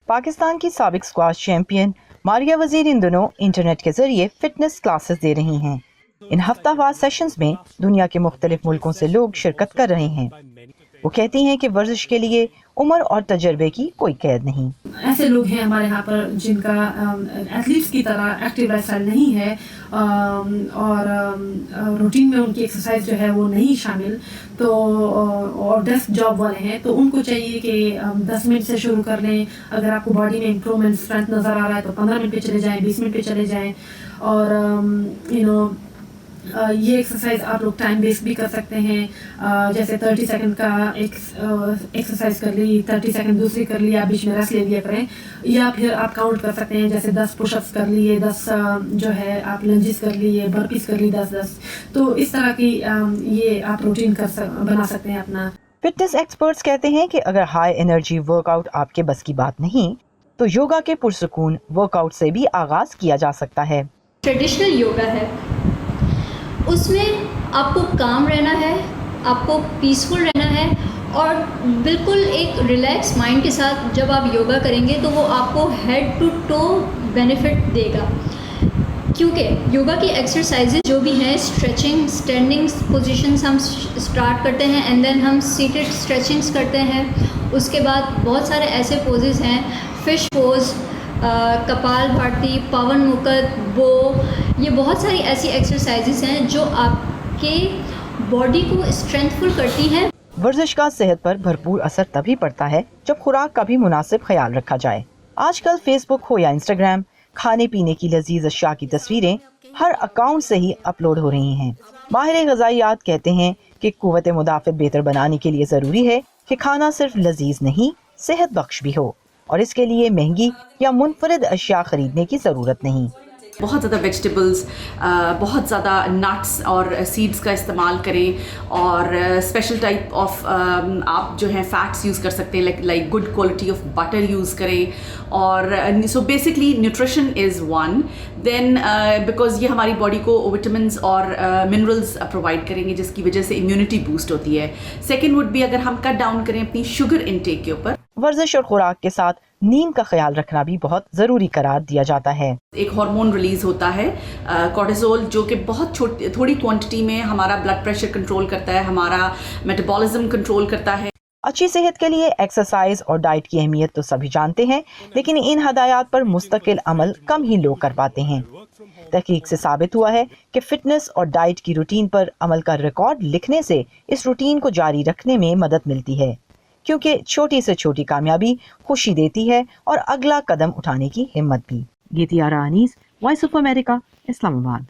پاکستان کی سابق squash champion Maria وزیر ان دنوں انٹرنیٹ کے ذریعے فٹنس کلاسز دے رہی ہیں۔ ان ہفتہ وار سیشنز میں دنیا کے مختلف ملکوں سے لوگ شرکت کر رہے ہیں۔ وہ کہتی ہیں کہ ورزش کے لیے عمر اور تجربے کی کوئی قید نہیں۔ ایسے لوگ ہیں ہمارے یہاں پر جن کا ایتھلیٹس کی طرح ایکٹیو لائف اسٹائل نہیں ہے اور روٹین میں ان کی ایکسرسائز جو ہے وہ نہیں شامل، تو اور ڈیسک جاب والے ہیں، تو ان کو چاہیے کہ 10 منٹ سے شروع کر لیں۔ اگر آپ کو باڈی میں امپروومنٹ اسٹرینتھ نظر آ رہا ہے تو 15 منٹ پہ چلے جائیں، 20 منٹ پہ چلے جائیں، اور یہ ایکسرسائز آپ لوگ ٹائم بیس بھی کر سکتے ہیں، جیسے 30 سیکنڈ کا ایک ایکسرسائز کر لی، 30 سیکنڈ دوسری کر لی، آپ بیچ میں ریسٹ لے لیا کریں، یا پھر آپ کاؤنٹ کر سکتے ہیں، جیسے 10 پش اپس کر لیے، 10 جو ہے آپ لنجز کر لیے، برپیز کر لی 10 تو اس طرح کی یہ آپ روٹین بنا سکتے ہیں اپنا۔ فٹنس ایکسپرٹس کہتے ہیں کہ اگر ہائی انرجی ورک آؤٹ آپ کے بس کی بات نہیں تو یوگا کے پرسکون ورک آؤٹ سے بھی آغاز کیا جا سکتا ہے۔ ٹریڈیشنل یوگا ہے، اس میں آپ کو کام رہنا ہے، آپ کو پیسفل رہنا ہے، اور بالکل ایک ریلیکس مائنڈ کے ساتھ جب آپ یوگا کریں گے تو وہ آپ کو ہیڈ ٹو ٹو بینیفٹ دے گا، کیونکہ یوگا کی ایکسرسائزز جو بھی ہیں، اسٹریچنگ، اسٹینڈنگ پوزیشنس ہم اسٹارٹ کرتے ہیں، اینڈ دین ہم سیٹڈ اسٹریچنگس کرتے ہیں، اس کے بعد بہت سارے ایسے پوزز ہیں، فش پوز، کپال بھارتی، پون مکت، بو، یہ بہت ساری ایسی ایکسرسائزز ہیں جو آپ کے باڈی کو اسٹرینتھفل کرتی ہیں۔ ورزش کا صحت پر بھرپور اثر تبھی پڑتا ہے جب خوراک کا بھی مناسب خیال رکھا جائے۔ آج کل فیس بک ہو یا انسٹاگرام، کھانے پینے کی لذیذ اشیاء کی تصویریں ہر اکاؤنٹ سے ہی اپلوڈ ہو رہی ہیں۔ ماہر غذائیات کہتے ہیں کہ قوت مدافعت بہتر بنانے کے لیے ضروری ہے کہ کھانا صرف لذیذ نہیں، صحت بخش بھی ہو، اور اس کے لیے مہنگی یا منفرد اشیاء خریدنے کی ضرورت نہیں۔ بہت زیادہ ویجیٹیبلز، بہت زیادہ نٹس اور سیڈز کا استعمال کریں، اور اسپیشل ٹائپ آف آپ جو ہیں فیٹس یوز کر سکتے ہیں، like good quality of butter use کریں، اور so basically nutrition is one, then because یہ ہماری باڈی کو وٹامنس اور منرلز پرووائڈ کریں گے جس کی وجہ سے امیونٹی بوسٹ ہوتی ہے۔ سیکنڈ وڈ بھی اگر ہم کٹ ڈاؤن کریں اپنی شوگر انٹیک کے اوپر۔ ورزش اور خوراک کے ساتھ نیند کا خیال رکھنا بھی بہت ضروری قرار دیا جاتا ہے۔ ایک ہارمون ریلیز ہوتا ہے کورٹیزول، جو کہ بہت تھوڑی کوانٹٹی میں ہمارا بلڈ پریشر کنٹرول کرتا ہے، ہمارا میٹابولزم کنٹرول کرتا ہے۔ اچھی صحت کے لیے ایکسرسائز اور ڈائٹ کی اہمیت تو سبھی جانتے ہیں، لیکن ان ہدایات پر مستقل عمل کم ہی لوگ کر پاتے ہیں۔ تحقیق سے ثابت ہوا ہے کہ فٹنس اور ڈائٹ کی روٹین پر عمل کا ریکارڈ لکھنے سے اس روٹین کو جاری رکھنے میں مدد ملتی ہے، کیونکہ چھوٹی سے چھوٹی کامیابی خوشی دیتی ہے اور اگلا قدم اٹھانے کی ہمت بھی۔ گیتی آرا انیس، وائس آف امریکہ، اسلام آباد۔